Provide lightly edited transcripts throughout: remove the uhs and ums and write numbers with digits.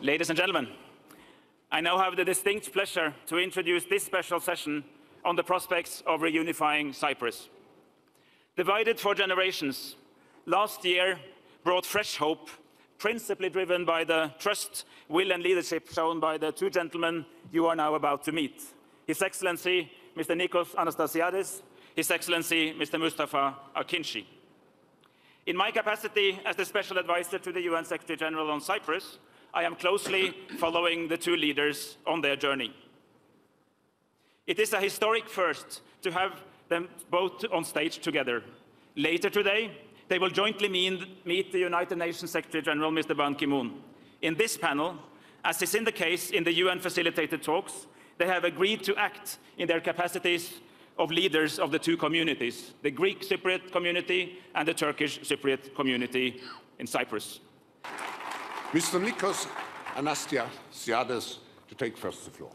Ladies and gentlemen, I now have the distinct pleasure to introduce this special session on the prospects of reunifying Cyprus. Divided for generations, last year brought fresh hope, principally driven by the trust, will and leadership shown by the two gentlemen you are now about to meet. His Excellency, Mr. Nikos Anastasiadis, His Excellency, Mr. Mustafa Akıncı. In my capacity as the Special Advisor to the UN Secretary General on Cyprus, I am closely following the two leaders on their journey. It is a historic first to have them both on stage together. Later today, they will jointly meet the United Nations Secretary General, Mr. Ban Ki-moon. In this panel, as is in the case in the UN-facilitated talks, they have agreed to act in their capacities of leaders of the two communities, the Greek Cypriot community and the Turkish Cypriot community in Cyprus. Mr. Nikos Anastasiadis to take first the floor.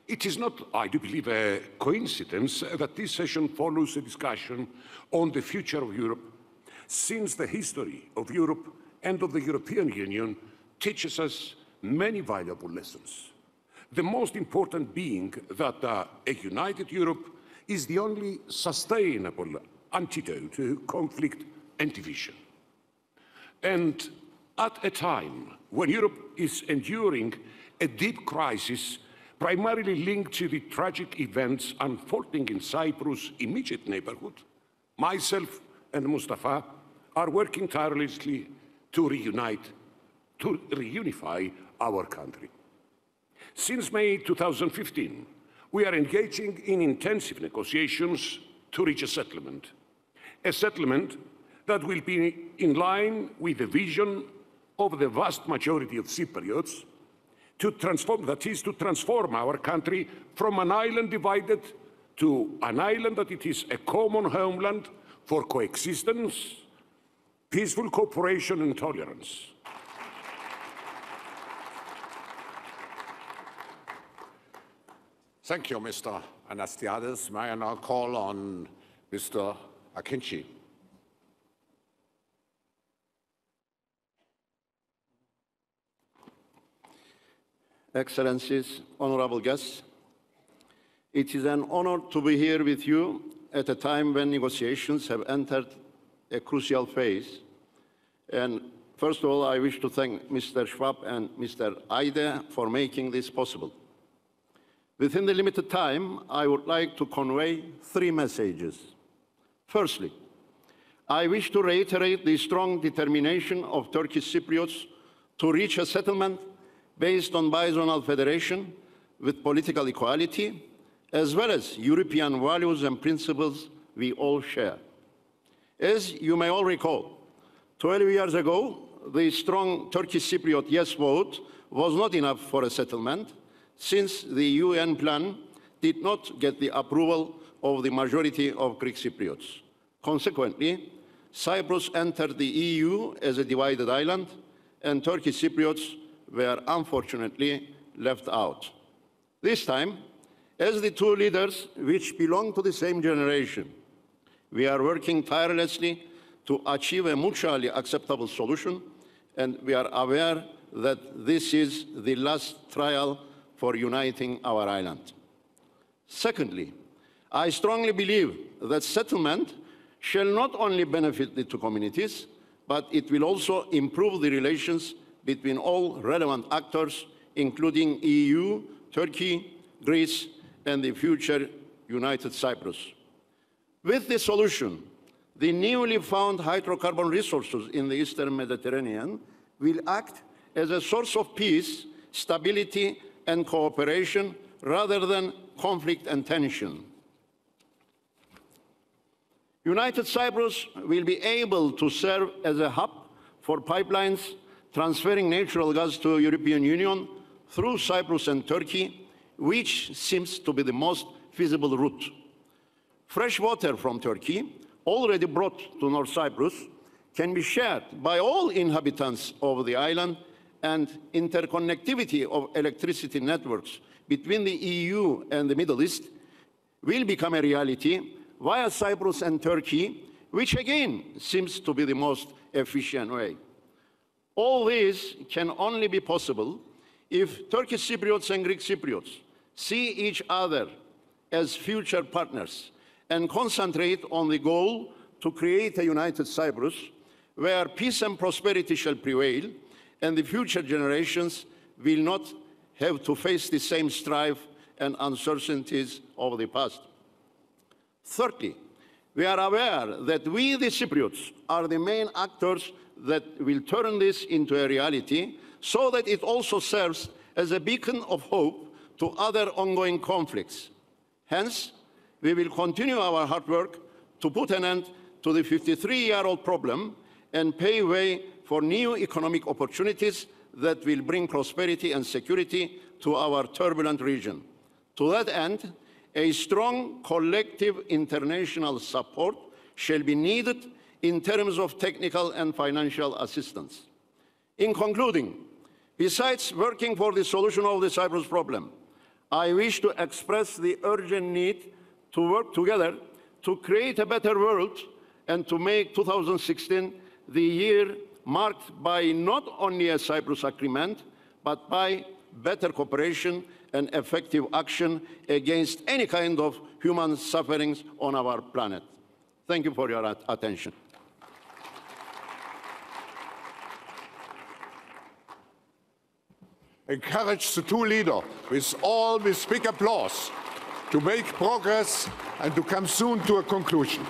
It is not, I do believe, a coincidence that this session follows a discussion on the future of Europe, since the history of Europe and of the European Union teaches us many valuable lessons. The most important being that a united Europe is the only sustainable antidote to conflict and division. And at a time when Europe is enduring a deep crisis, primarily linked to the tragic events unfolding in Cyprus' immediate neighborhood, myself and Mustafa are working tirelessly to reunify our country. Since May 2015, we are engaging in intensive negotiations to reach a settlement that will be in line with the vision of the vast majority of Cypriots to transform our country from an island divided to an island that it is a common homeland for coexistence, peaceful cooperation and tolerance. Thank you, Mr. Anastasiadis. May I now call on Mr. Akıncı. Excellencies, honorable guests, it is an honor to be here with you at a time when negotiations have entered a crucial phase. And first of all, I wish to thank Mr. Schwab and Mr. Ayde for making this possible. Within the limited time, I would like to convey three messages. Firstly, I wish to reiterate the strong determination of Turkish Cypriots to reach a settlement based on bizonal federation with political equality, as well as European values and principles we all share. As you may all recall, 12 years ago, the strong Turkish Cypriot yes vote was not enough for a settlement, since the UN plan did not get the approval of the majority of Greek Cypriots. Consequently, Cyprus entered the EU as a divided island, and Turkish Cypriots were unfortunately left out. This time, as the two leaders which belong to the same generation, we are working tirelessly to achieve a mutually acceptable solution, and we are aware that this is the last trial for uniting our island. Secondly, I strongly believe that settlement shall not only benefit the two communities, but it will also improve the relations between all relevant actors, including EU, Turkey, Greece, and the future United Cyprus. With this solution, the newly found hydrocarbon resources in the Eastern Mediterranean will act as a source of peace, stability, and cooperation rather than conflict and tension. United Cyprus will be able to serve as a hub for pipelines transferring natural gas to the European Union through Cyprus and Turkey, which seems to be the most feasible route. Fresh water from Turkey, already brought to North Cyprus, can be shared by all inhabitants of the island, and interconnectivity of electricity networks between the EU and the Middle East will become a reality via Cyprus and Turkey, which again seems to be the most efficient way. All this can only be possible if Turkish Cypriots and Greek Cypriots see each other as future partners and concentrate on the goal to create a united Cyprus where peace and prosperity shall prevail and the future generations will not have to face the same strife and uncertainties of the past. Thirdly, we are aware that we, the Cypriots, are the main actors that will turn this into a reality so that it also serves as a beacon of hope to other ongoing conflicts. Hence, we will continue our hard work to put an end to the 53-year-old problem and pave way for new economic opportunities that will bring prosperity and security to our turbulent region. To that end, a strong collective international support shall be needed in terms of technical and financial assistance. In concluding, besides working for the solution of the Cyprus problem, I wish to express the urgent need to work together to create a better world and to make 2016 the year marked by not only a Cyprus agreement, but by better cooperation and effective action against any kind of human sufferings on our planet. Thank you for your attention. Encourage the two leaders with big applause to make progress and to come soon to a conclusion.